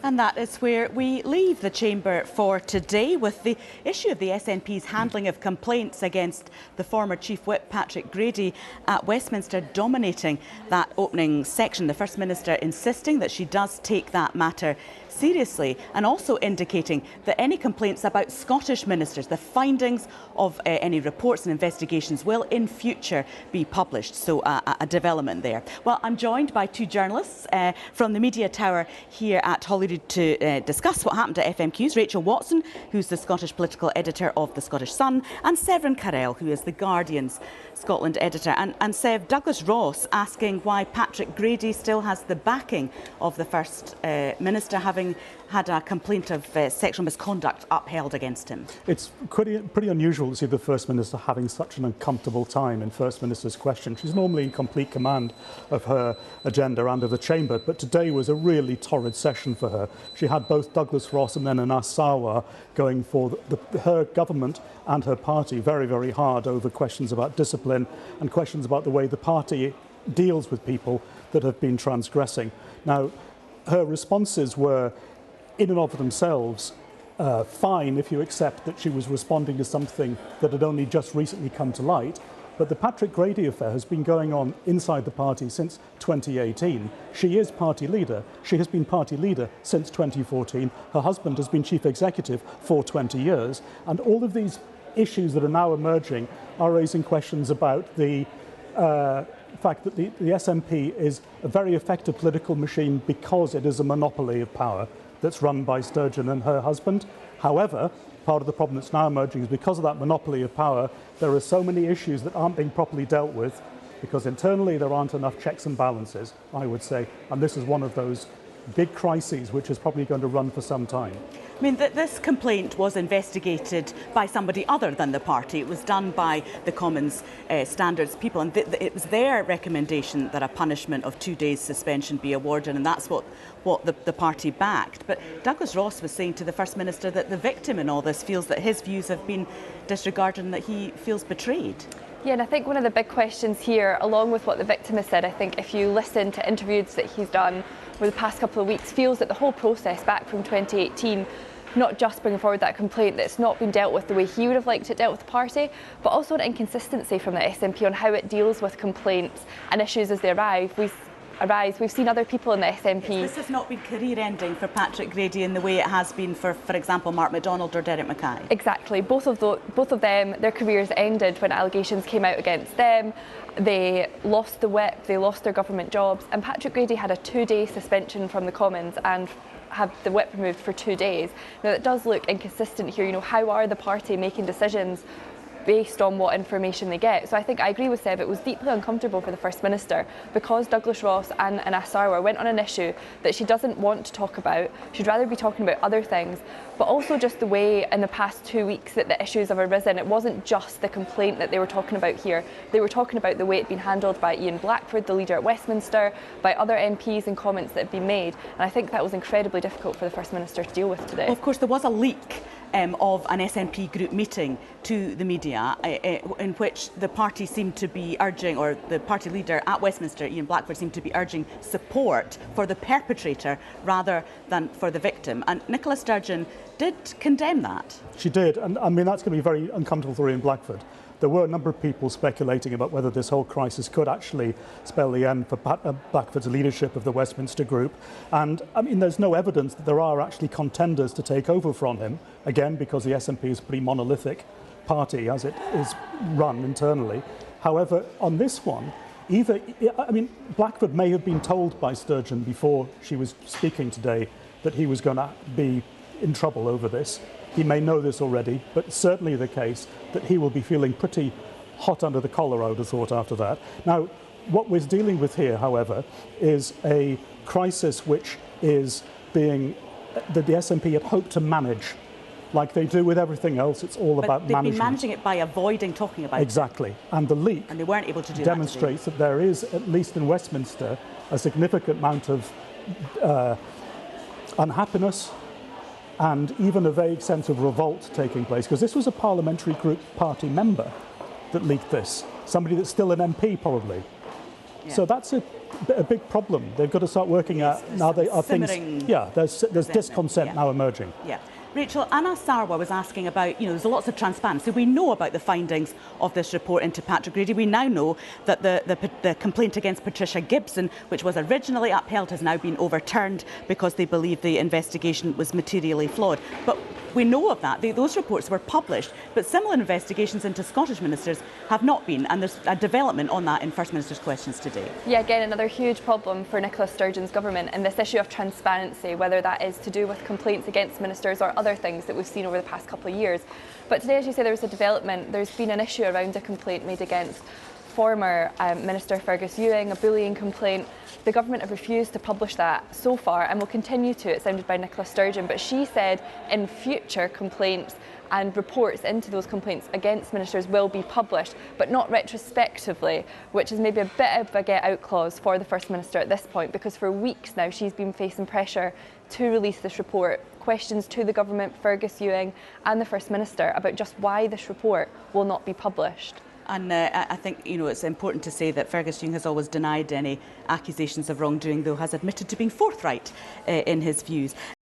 And that is where we leave the chamber for today, with the issue of the SNP's handling of complaints against the former Chief Whip Patrick Grady at Westminster dominating that opening section. The First Minister insisting that she does take that matter seriously, and also indicating that any complaints about Scottish ministers, the findings of any reports and investigations, will in future be published. So a development there. Well, I'm joined by two journalists from the Media Tower here at Holyrood to discuss what happened at FMQs. Rachel Watson, who's the Scottish political editor of the Scottish Sun, and Severin Carrell, who is the Guardian's Scotland editor. And Sev, Douglas Ross asking why Patrick Grady still has the backing of the First Minister, having had a complaint of sexual misconduct upheld against him. It's pretty unusual to see the First Minister having such an uncomfortable time in First Minister's question. She's normally in complete command of her agenda and of the chamber, but today was a really torrid session for her. She had both Douglas Ross and then Anas Sarwar going for her government and her party very, very hard over questions about discipline and questions about the way the party deals with people that have been transgressing. Now, her responses were, in and of themselves, fine if you accept that she was responding to something that had only just recently come to light. But the Patrick Grady affair has been going on inside the party since 2018. She is party leader. She has been party leader since 2014. Her husband has been chief executive for 20 years. And all of these issues that are now emerging are raising questions about the fact that the SNP is a very effective political machine because it is a monopoly of power that's run by Sturgeon and her husband. However, part of the problem that's now emerging is because of that monopoly of power, there are so many issues that aren't being properly dealt with because internally there aren't enough checks and balances, I would say. And this is one of those big crises which is probably going to run for some time. I mean, this complaint was investigated by somebody other than the party. It was done by the Commons Standards people, and it was their recommendation that a punishment of 2 days suspension be awarded, and that's what the party backed. But Douglas Ross was saying to the First Minister that the victim in all this feels that his views have been disregarded and that he feels betrayed. Yeah, and I think one of the big questions here, along with what the victim has said, I think if you listen to interviews that he's done over the past couple of weeks, feels that the whole process back from 2018, not just bringing forward that complaint, that it's not been dealt with the way he would have liked it dealt with the party, but also an inconsistency from the SNP on how it deals with complaints and issues as they arise. We've seen other people in the SNP. This has not been career-ending for Patrick Grady in the way it has been for example, Mark MacDonald or Derek Mackay. Exactly. Both of them, their careers ended when allegations came out against them. They lost the whip, they lost their government jobs, and Patrick Grady had a 2-day suspension from the Commons and had the whip removed for 2 days. Now, that does look inconsistent here. You know, how are the party making decisions based on what information they get? So I think I agree with Seb, it was deeply uncomfortable for the First Minister because Douglas Ross and Anas Sarwar went on an issue that she doesn't want to talk about. She'd rather be talking about other things, but also just the way in the past 2 weeks that the issues have arisen. It wasn't just the complaint that they were talking about here. They were talking about the way it'd been handled by Ian Blackford, the leader at Westminster, by other MPs and comments that had been made. And I think that was incredibly difficult for the First Minister to deal with today. Well, of course, there was a leak of an SNP group meeting to the media in which the party seemed to be urging, or the party leader at Westminster, Ian Blackford, seemed to be urging support for the perpetrator rather than for the victim. And Nicola Sturgeon did condemn that. She did, and I mean that's going to be very uncomfortable for Ian Blackford. There were a number of people speculating about whether this whole crisis could actually spell the end for Blackford's leadership of the Westminster Group. And I mean, there's no evidence that there are actually contenders to take over from him, again, because the SNP is a pretty monolithic party as it is run internally. However, on this one, Blackford may have been told by Sturgeon before she was speaking today that he was going to be in trouble over this. He may know this already, but it's certainly the case that he will be feeling pretty hot under the collar, I would have thought, after that. Now, what we're dealing with here, however, is a crisis which is that the SNP had hoped to manage. Like they do with everything else, it's all about management. They've been managing it by avoiding talking about it. Exactly. And the leak and they weren't able to do demonstrates that there is, at least in Westminster, a significant amount of unhappiness and even a vague sense of revolt taking place, because this was a parliamentary group party member that leaked this, somebody that's still an MP probably. So that's a big problem. They've got to start working at now. They are things. Yeah, there's discontent now emerging. Yeah. Rachel, Anna Sarwa was asking about, there's lots of transparency. We know about the findings of this report into Patrick Grady. We now know that the complaint against Patricia Gibson, which was originally upheld, has now been overturned because they believe the investigation was materially flawed. But we know of that. Those reports were published, but similar investigations into Scottish ministers have not been, and there's a development on that in First Minister's questions today. Yeah, again, another huge problem for Nicola Sturgeon's government, and this issue of transparency, whether that is to do with complaints against ministers or other things that we've seen over the past couple of years. But today, as you say, there was a development. There's been an issue around a complaint made against former Minister Fergus Ewing, a bullying complaint. The government have refused to publish that so far and will continue to, it sounded by Nicola Sturgeon, but she said in future complaints and reports into those complaints against ministers will be published, but not retrospectively, which is maybe a bit of a get out clause for the First Minister at this point, because for weeks now she's been facing pressure to release this report. Questions to the government, Fergus Ewing and the First Minister about just why this report will not be published. And I think, it's important to say that Fergus Ewing has always denied any accusations of wrongdoing, though has admitted to being forthright in his views.